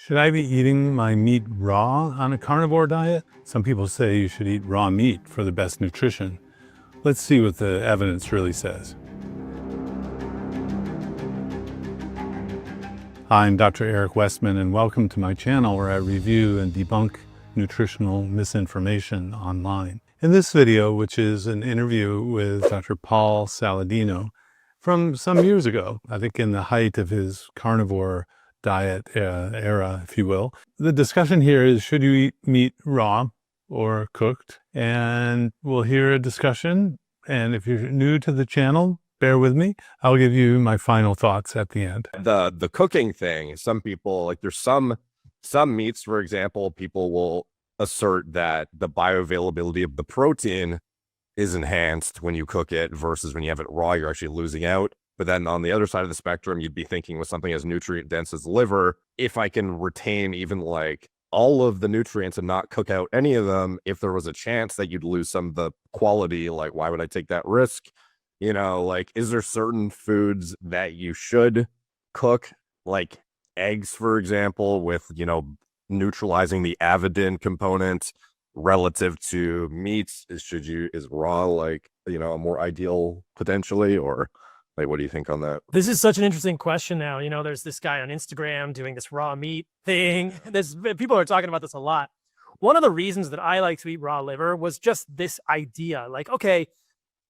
Should I be eating my meat raw on a carnivore diet? Some people say you should eat raw meat for the best nutrition. Let's see what the evidence really says. Hi, I'm Dr. Eric Westman, and welcome to my channel where I review and debunk nutritional misinformation online. In this video, which is an interview with Dr. Paul Saladino from some years ago, I think in the height of his carnivore diet era, if you will. The discussion here is, should you eat meat raw or cooked? And we'll hear a discussion. And if you're new to the channel, bear with me. I'll give you my final thoughts at the end. The cooking thing, some people, like there's some meats, for example, people will assert that the bioavailability of the protein is enhanced when you cook it versus when you have it raw, you're actually losing out. But then on the other side of the spectrum, you'd be thinking with something as nutrient dense as liver, if I can retain even like all of the nutrients and not cook out any of them, if there was a chance that you'd lose some of the quality, like why would I take that risk? You know, like, is there certain foods that you should cook, like eggs, for example, with, you know, neutralizing the avidin component relative to meats? Is raw, like, you know, a more ideal potentially, or like, what do you think on that? This is such an interesting question now. You know, there's this guy on Instagram doing this raw meat thing. People are talking about this a lot. One of the reasons that I like to eat raw liver was just this idea, like, okay,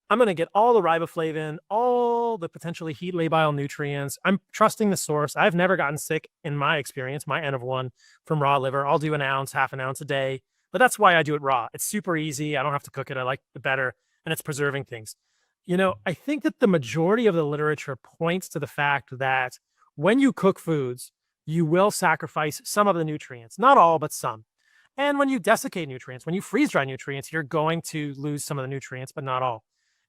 I'm going to get all the riboflavin, all the potentially heat labile nutrients. I'm trusting the source. I've never gotten sick in my experience, my N of 1 from raw liver. I'll do an ounce, half an ounce a day, but that's why I do it raw. It's super easy. I don't have to cook it. I like it better, and it's preserving things. You know, I think that the majority of the literature points to the fact that when you cook foods, you will sacrifice some of the nutrients, not all, but some. And when you desiccate nutrients, when you freeze dry nutrients, you're going to lose some of the nutrients, but not all.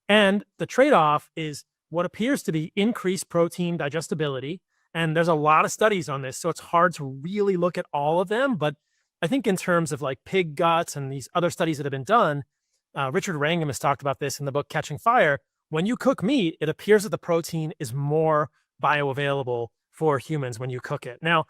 And the trade-off is what appears to be increased protein digestibility. And there's a lot of studies on this, so it's hard to really look at all of them. But I think in terms of like pig guts and these other studies that have been done, Richard Wrangham has talked about this in the book Catching Fire. When you cook meat, it appears that the protein is more bioavailable for humans when you cook it. Now,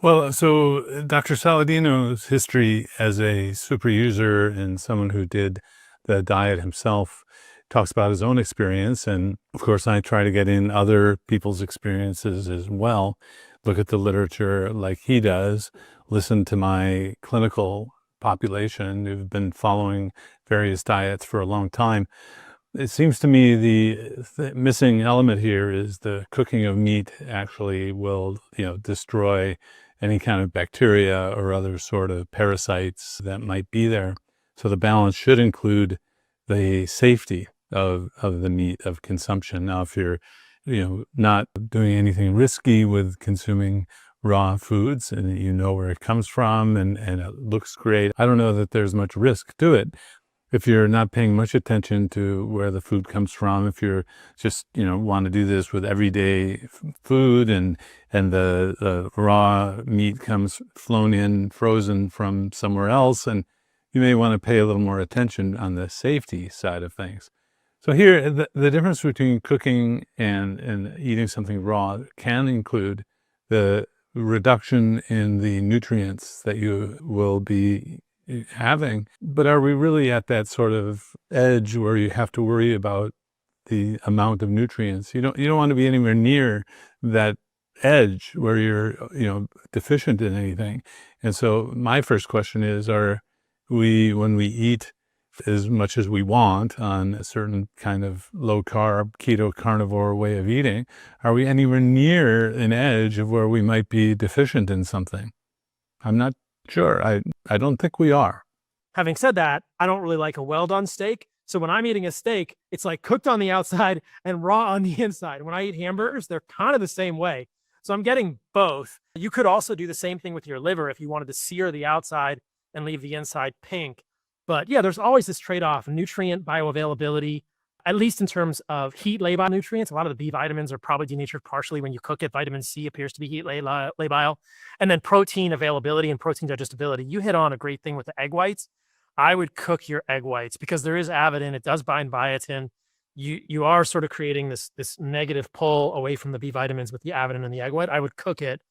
well, so Dr. Saladino's history as a super user and someone who did the diet himself talks about his own experience. And of course, I try to get in other people's experiences as well, look at the literature like he does, listen to my clinical population who've been following various diets for a long time. It seems to me the missing element here is the cooking of meat actually will, destroy any kind of bacteria or other sort of parasites that might be there. So the balance should include the safety of the meat of consumption. Now, if you're, not doing anything risky with consuming raw foods and you know where it comes from and it looks great, I don't know that there's much risk to it. If you're not paying much attention to where the food comes from, if you're just, want to do this with everyday food and the raw meat comes flown in, frozen from somewhere else, and you may want to pay a little more attention on the safety side of things. So here, the difference between cooking and eating something raw can include the reduction in the nutrients that you will be having. But are we really at that sort of edge where you have to worry about the amount of nutrients? You don't want to be anywhere near that edge where you're, deficient in anything. And so my first question is, when we eat as much as we want on a certain kind of low carb, keto carnivore way of eating, are we anywhere near an edge of where we might be deficient in something? I'm not sure. I don't think we are. having said that, I don't really like a well-done steak. So when I'm eating a steak, it's like cooked on the outside and raw on the inside. When I eat hamburgers, they're kind of the same way. So I'm getting both. You could also do the same thing with your liver if you wanted to sear the outside and leave the inside pink. But yeah, there's always this trade-off, nutrient bioavailability, at least in terms of heat labile nutrients. A lot of the B vitamins are probably denatured partially when you cook it. Vitamin C appears to be heat labile. And then protein availability and protein digestibility. You hit on a great thing with the egg whites. I would cook your egg whites because there is avidin. It does bind biotin. You are sort of creating this negative pull away from the B vitamins with the avidin and the egg white. I would cook it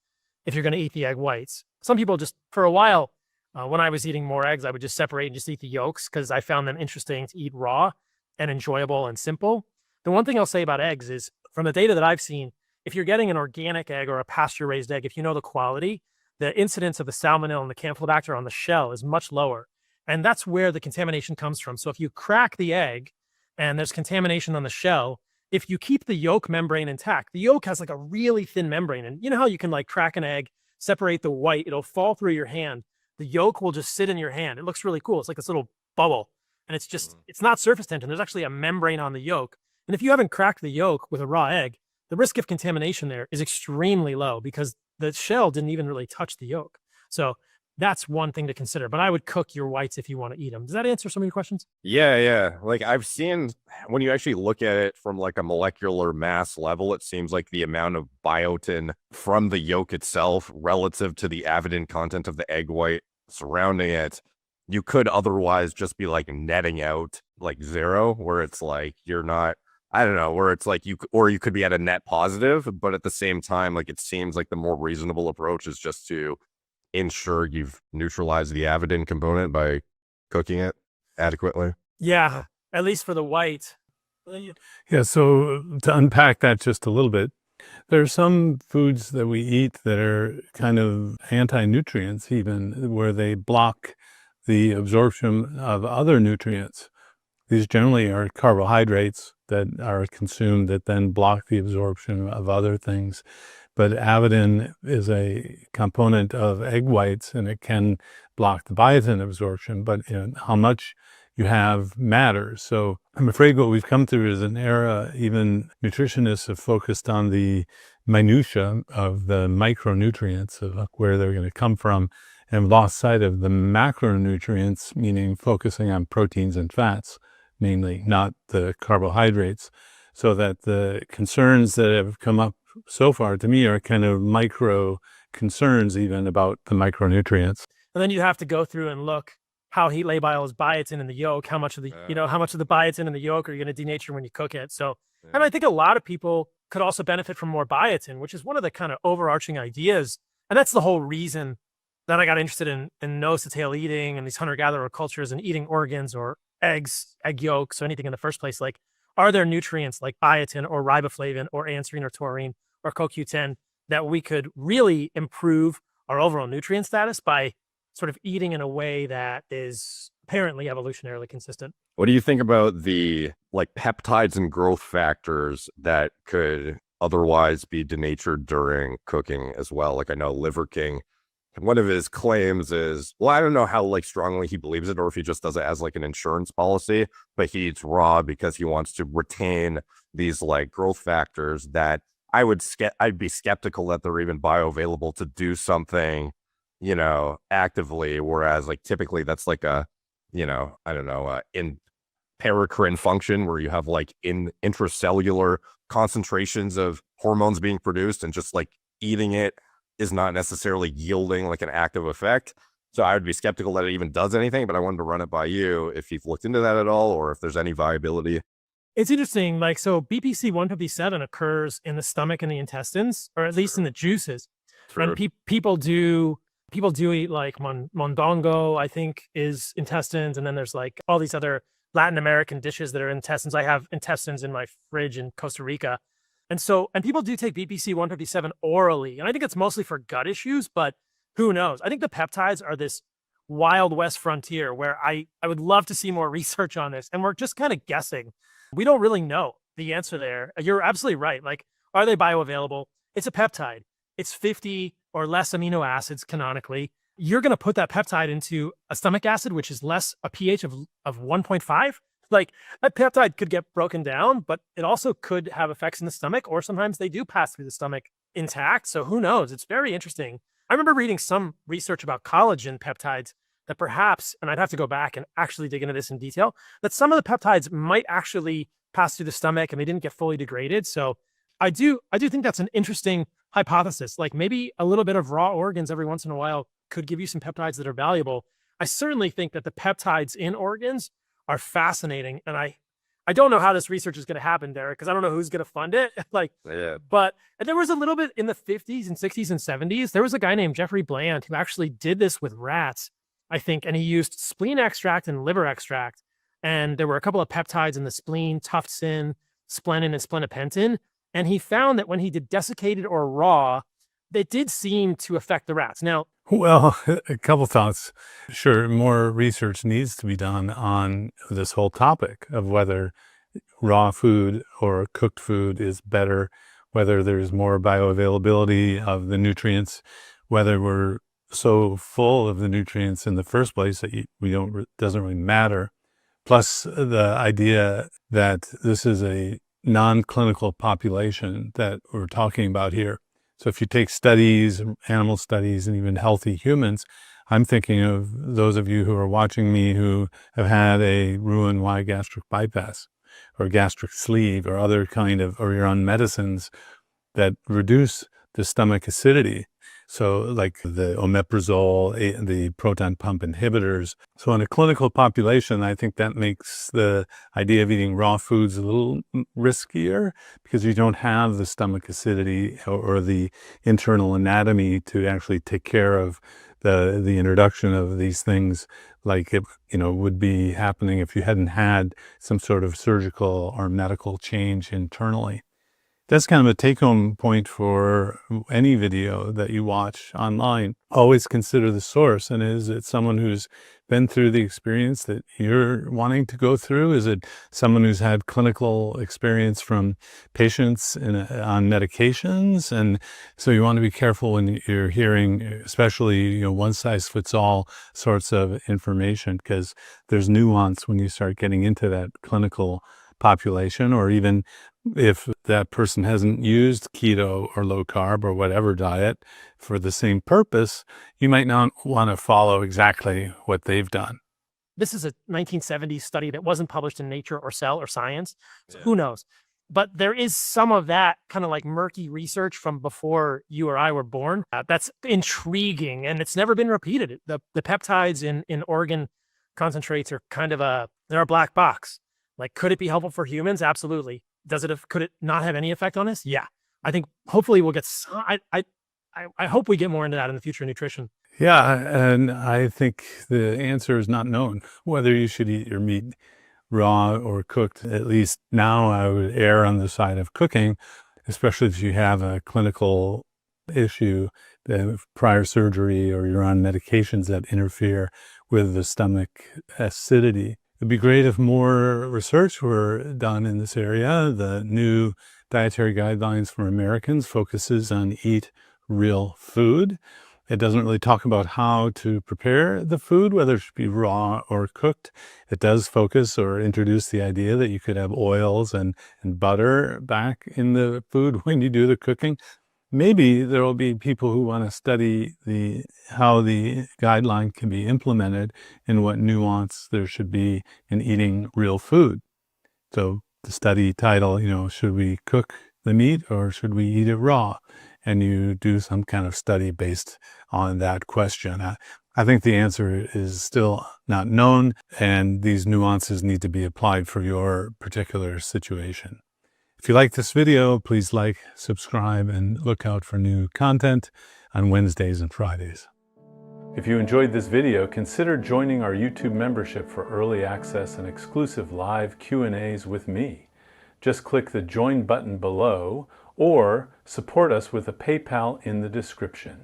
if you're going to eat the egg whites. Some people just, for a while, when I was eating more eggs, I would just separate and just eat the yolks because I found them interesting to eat raw and enjoyable and simple. The one thing I'll say about eggs is, from the data that I've seen, if you're getting an organic egg or a pasture-raised egg, if you know the quality, the incidence of the salmonella and the campylobacter on the shell is much lower. And that's where the contamination comes from. So if you crack the egg and there's contamination on the shell, if you keep the yolk membrane intact, the yolk has like a really thin membrane. And you know how you can like crack an egg, separate the white, it'll fall through your hand. The yolk will just sit in your hand. It looks really cool. It's like this little bubble. And it's just, it's not surface tension. There's actually a membrane on the yolk. And if you haven't cracked the yolk with a raw egg, the risk of contamination there is extremely low because the shell didn't even really touch the yolk. So that's one thing to consider. But I would cook your whites if you want to eat them. Does that answer some of your questions? Yeah. Like I've seen, when you actually look at it from like a molecular mass level, it seems like the amount of biotin from the yolk itself relative to the avidin content of the egg white surrounding it, you could otherwise just be like netting out like zero, where it's like you're not, I don't know, where it's like you could be at a net positive, but at the same time, like it seems like the more reasonable approach is just to ensure you've neutralized the avidin component by cooking it adequately. Yeah, at least for the white. Yeah, so to unpack that just a little bit, there are some foods that we eat that are kind of anti-nutrients even, where they block the absorption of other nutrients. These generally are carbohydrates that are consumed that then block the absorption of other things. But avidin is a component of egg whites, and it can block the biotin absorption, but how much you have matters. So I'm afraid what we've come through is an era, even nutritionists have focused on the minutia of the micronutrients, of where they're going to come from, and lost sight of the macronutrients, meaning focusing on proteins and fats, mainly, not the carbohydrates. So that the concerns that have come up so far to me are kind of micro concerns even about the micronutrients. And then you have to go through and look how heat labile is biotin in the yolk, how much of the, how much of the biotin in the yolk are you going to denature when you cook it. So, and I think a lot of people could also benefit from more biotin, which is one of the kind of overarching ideas. And that's the whole reason that I got interested in nose-to-tail eating and these hunter-gatherer cultures and eating organs or eggs, egg yolks, or anything in the first place. Like, are there nutrients like biotin or riboflavin or anserine or taurine or CoQ10 that we could really improve our overall nutrient status by sort of eating in a way that is apparently evolutionarily consistent? What do you think about the like peptides and growth factors that could otherwise be denatured during cooking as well? Like I know Liver King, one of his claims is, well, I don't know how like strongly he believes it or if he just does it as like an insurance policy, but he eats raw because he wants to retain these like growth factors that I'd be skeptical that they're even bioavailable to do something, actively. Whereas like typically that's like a, I don't know, in paracrine function where you have like in intracellular concentrations of hormones being produced, and just like eating it is not necessarily yielding like an active effect. So I would be skeptical that it even does anything, but I wanted to run it by you if you've looked into that at all, or if there's any viability. It's interesting. Like, so BPC 157 occurs in the stomach and the intestines, or at least in the juices. True. And people do eat like mondongo, I think, is intestines. And then there's like all these other Latin American dishes that are intestines. I have intestines in my fridge in Costa Rica. And people do take BPC 157 orally. And I think it's mostly for gut issues, but who knows? I think the peptides are this wild west frontier where I would love to see more research on this. And we're just kind of guessing. We don't really know the answer there. You're absolutely right. Like, are they bioavailable? It's a peptide. It's 50 or less amino acids canonically. You're going to put that peptide into a stomach acid, which is a pH of 1.5. Like, that peptide could get broken down, but it also could have effects in the stomach, or sometimes they do pass through the stomach intact. So who knows? It's very interesting. I remember reading some research about collagen peptides that perhaps, and I'd have to go back and actually dig into this in detail, that some of the peptides might actually pass through the stomach and they didn't get fully degraded. So I do think that's an interesting hypothesis. Like maybe a little bit of raw organs every once in a while could give you some peptides that are valuable. I certainly think that the peptides in organs are fascinating. And I I don't know how this research is going to happen, Derek, because I don't know who's going to fund it. Like, Yeah. but there was a little bit in the 50s and 60s and 70s. There was a guy named Jeffrey Bland who actually did this with rats, I think, and he used spleen extract and liver extract. And there were a couple of peptides in the spleen, tuftsin, splenin, and splenopentin. And he found that when he did desiccated or raw, it did seem to affect the rats. Now, Well, a couple thoughts. Sure, more research needs to be done on this whole topic of whether raw food or cooked food is better, whether there's more bioavailability of the nutrients, whether we're so full of the nutrients in the first place that doesn't really matter. Plus the idea that this is a non-clinical population that we're talking about here. So if you take studies, animal studies, and even healthy humans, I'm thinking of those of you who are watching me who have had a Roux-en-Y gastric bypass or gastric sleeve or other kind of, or you're on medicines that reduce the stomach acidity. So like the omeprazole, the proton pump inhibitors. So in a clinical population, I think that makes the idea of eating raw foods a little riskier because you don't have the stomach acidity or the internal anatomy to actually take care of the introduction of these things like it would be happening if you hadn't had some sort of surgical or medical change internally. That's kind of a take-home point for any video that you watch online. Always consider the source. And is it someone who's been through the experience that you're wanting to go through? Is it someone who's had clinical experience from patients on medications? And so you want to be careful when you're hearing, especially, one-size-fits-all sorts of information, because there's nuance when you start getting into that clinical population, or even if that person hasn't used keto or low carb or whatever diet for the same purpose, you might not want to follow exactly what they've done. this is a 1970s study that wasn't published in Nature or Cell or Science. So who knows? But there is some of that kind of like murky research from before you or I were born. That's intriguing, and it's never been repeated. The peptides in organ concentrates are kind of they're a black box. Like, could it be helpful for humans? Absolutely. Could it not have any effect on us? Yeah. I think hopefully we'll get, I hope we get more into that in the future nutrition. Yeah. And I think the answer is not known whether you should eat your meat raw or cooked. At least now I would err on the side of cooking, especially if you have a clinical issue, prior surgery, or you're on medications that interfere with the stomach acidity. It'd be great if more research were done in this area. The new dietary guidelines for Americans focuses on eat real food. It doesn't really talk about how to prepare the food, whether it should be raw or cooked. It does focus or introduce the idea that you could have oils and butter back in the food when you do the cooking. Maybe there will be people who want to study how the guideline can be implemented and what nuance there should be in eating real food. So the study title, should we cook the meat or should we eat it raw? And you do some kind of study based on that question. I think the answer is still not known, and these nuances need to be applied for your particular situation. If you like this video, please like, subscribe, and look out for new content on Wednesdays and Fridays. If you enjoyed this video, consider joining our YouTube membership for early access and exclusive live Q&As with me. Just click the join button below or support us with a PayPal in the description.